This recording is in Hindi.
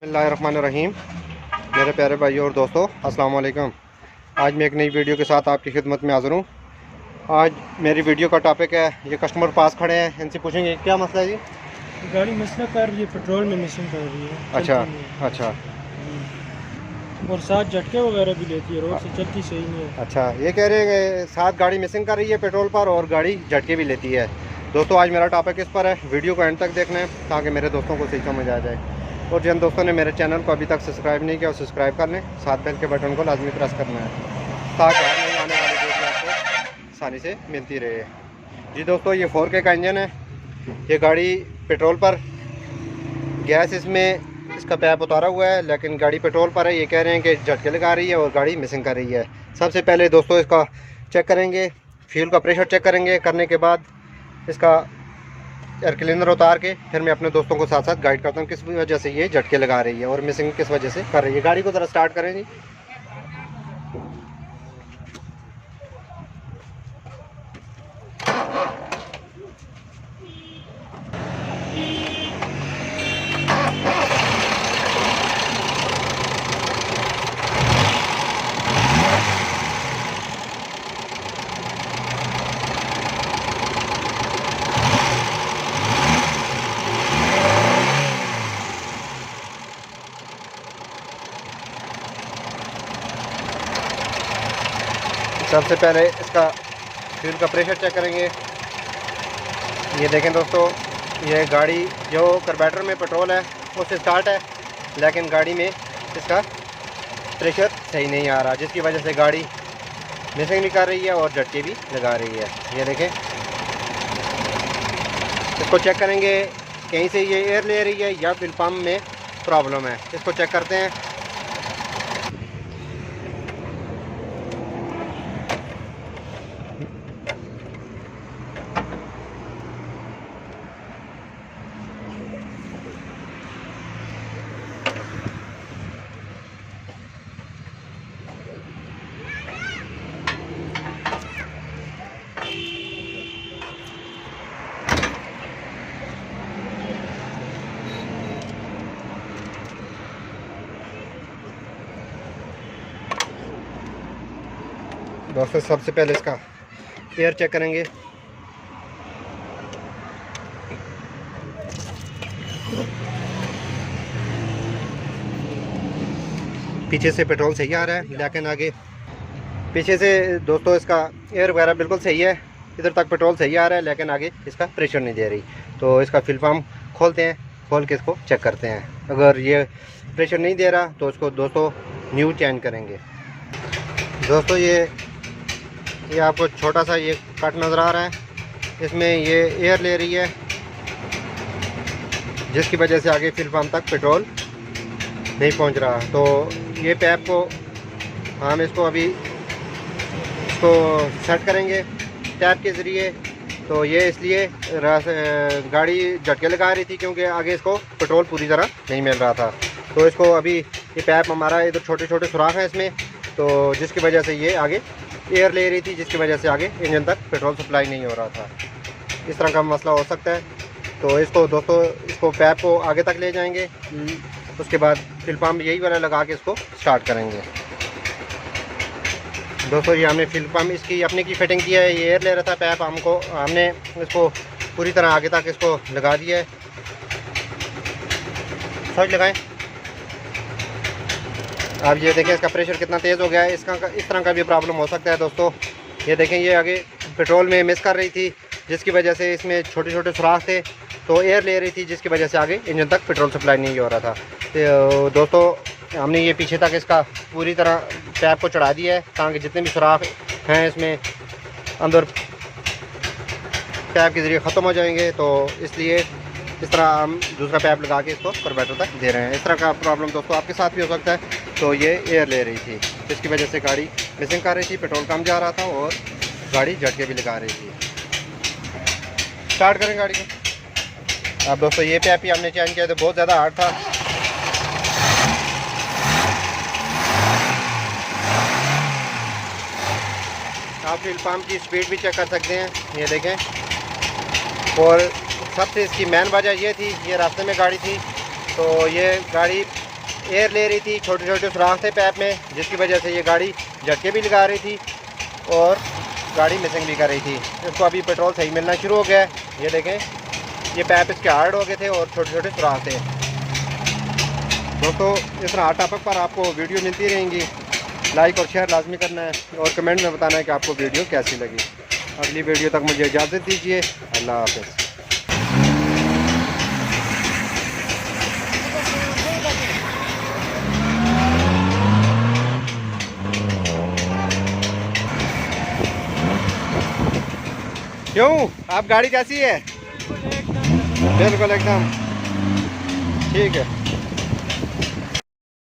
बिस्मिल्लाहिर्रहमानिर्रहीम। मेरे प्यारे भाइयों और दोस्तों, अस्सलाम वालेकुम। आज मैं एक नई वीडियो के साथ आपकी खिदमत में हाज़िर हूँ। आज मेरी वीडियो का टॉपिक है, ये कस्टमर पास खड़े हैं, इनसे पूछेंगे क्या मसला है जी। गाड़ी मसला कर रही है, पेट्रोल में मिसिंग कर रही है। अच्छा चलती नहीं है। अच्छा और साथ झटके वगैरह भी लेती है, रोड से चलती सही नहीं है। अच्छा, ये कह रहे हैं कि साथ गाड़ी मिसिंग कर रही है पेट्रोल पर और गाड़ी झटके भी लेती है। दोस्तों, आज मेरा टॉपिक इस पर है, वीडियो को एंड तक देखना है ताकि मेरे दोस्तों को सही समझ आ जाए। और जिन दोस्तों ने मेरे चैनल को अभी तक सब्सक्राइब नहीं किया, सब्सक्राइब कर लें, साथ बेल के बटन को लाजमी प्रेस करना है ताकि हर नई आने वाली वीडियो आपको आसानी से मिलती रहे। जी दोस्तों, ये 4K का इंजन है। ये गाड़ी पेट्रोल पर, गैस इसमें इसका पैप उतारा हुआ है, लेकिन गाड़ी पेट्रोल पर है। ये कह रहे हैं कि झटके लगा रही है और गाड़ी मिसिंग कर रही है। सबसे पहले दोस्तों इसका चेक करेंगे, फ्यूल का प्रेशर चेक करेंगे। करने के बाद इसका एयर क्लीनर उतार के फिर मैं अपने दोस्तों को साथ साथ गाइड करता हूँ किस वजह से ये झटके लगा रही है और मिसिंग किस वजह से कर रही है। गाड़ी को ज़रा स्टार्ट करें जी। सबसे पहले इसका फ्यूल का प्रेशर चेक करेंगे। ये देखें दोस्तों, ये गाड़ी जो कार्बोरेटर में पेट्रोल है उससे स्टार्ट है, लेकिन गाड़ी में इसका प्रेशर सही नहीं आ रहा, जिसकी वजह से गाड़ी मिसिंग भी कर रही है और झटके भी लगा रही है। ये देखें, इसको चेक करेंगे कहीं से ये एयर ले रही है या फिर पंप में प्रॉब्लम है। इसको चेक करते हैं। दोस्तों, सबसे पहले इसका एयर चेक करेंगे। पीछे से पेट्रोल सही आ रहा है, लेकिन आगे पीछे से दोस्तों इसका एयर वगैरह बिल्कुल सही है। इधर तक पेट्रोल सही आ रहा है, लेकिन आगे इसका प्रेशर नहीं दे रही। तो इसका फ्यूल पंप खोलते हैं, खोल के इसको चेक करते हैं। अगर ये प्रेशर नहीं दे रहा तो इसको दोस्तों न्यू चेंज करेंगे। दोस्तों, ये आपको छोटा सा ये कट नज़र आ रहा है, इसमें ये एयर ले रही है, जिसकी वजह से आगे फ्यूल पंप तक पेट्रोल नहीं पहुंच रहा। तो ये पैप को हम इसको अभी इसको सेट करेंगे टैप के ज़रिए। तो ये इसलिए गाड़ी झटके लगा रही थी क्योंकि आगे इसको पेट्रोल पूरी तरह नहीं मिल रहा था। तो इसको अभी ये पैप हमारा इधर छोटे छोटे सुराख हैं इसमें, तो जिसकी वजह से ये आगे एयर ले रही थी, जिसकी वजह से आगे इंजन तक पेट्रोल सप्लाई नहीं हो रहा था। इस तरह का मसला हो सकता है। तो इसको दोस्तों इसको पैप को आगे तक ले जाएंगे, उसके बाद फ्यूल पंप यही वाला लगा के इसको स्टार्ट करेंगे। दोस्तों, ये हमने फ्यूल पंप इसकी अपने की फिटिंग की है। ये एयर ले रहा था पैप, हमने इसको पूरी तरह आगे तक इसको लगा दिया है। सर्च लगाएं। अब ये देखें इसका प्रेशर कितना तेज़ हो गया है। इस तरह का भी प्रॉब्लम हो सकता है दोस्तों। ये देखें, ये आगे पेट्रोल में मिस कर रही थी, जिसकी वजह से इसमें छोटे छोटे सुराख थे, तो एयर ले रही थी, जिसकी वजह से आगे इंजन तक पेट्रोल सप्लाई नहीं हो रहा था। तो दोस्तों, हमने ये पीछे तक इसका पूरी तरह पैप को चढ़ा दिया है ताकि जितने भी सुराख हैं इसमें अंदर पैप के ज़रिए ख़त्म हो जाएंगे। तो इसलिए इस तरह हम दूसरा पैप लगा के इसको कार्बोरेटर तक दे रहे हैं। इस तरह का प्रॉब्लम दोस्तों आपके साथ भी हो सकता है। तो ये एयर ले रही थी, जिसकी वजह से गाड़ी मिसिंग कर रही थी, पेट्रोल कम जा रहा था और गाड़ी झटके भी लगा रही थी। स्टार्ट करें गाड़ी को। अब दोस्तों, ये पैप ही हमने चेंज किया था, बहुत ज़्यादा हार्ड था। आप फ्यूल पंप की स्पीड भी चेक कर सकते हैं, ये देखें। और सबसे इसकी मेन वजह ये थी, ये रास्ते में गाड़ी थी, तो ये गाड़ी एयर ले रही थी, छोटे छोटे सुराख थे पैप में, जिसकी वजह से ये गाड़ी झटके भी लगा रही थी और गाड़ी मिसिंग भी कर रही थी। इसको अभी पेट्रोल सही मिलना शुरू हो गया है। ये देखें, ये पैप इसके हार्ड हो गए थे और छोटे छोटे सुराख थे। दोस्तों इस तरह हर टॉपिक पर आपको वीडियो मिलती रहेंगी। लाइक और शेयर लाजमी करना है और कमेंट में बताना है कि आपको वीडियो कैसी लगी। अगली वीडियो तक मुझे इजाज़त दीजिए। अल्लाह हाफ़िज़। क्यों, आप गाड़ी कैसी है? बिल्कुल एकदम ठीक है।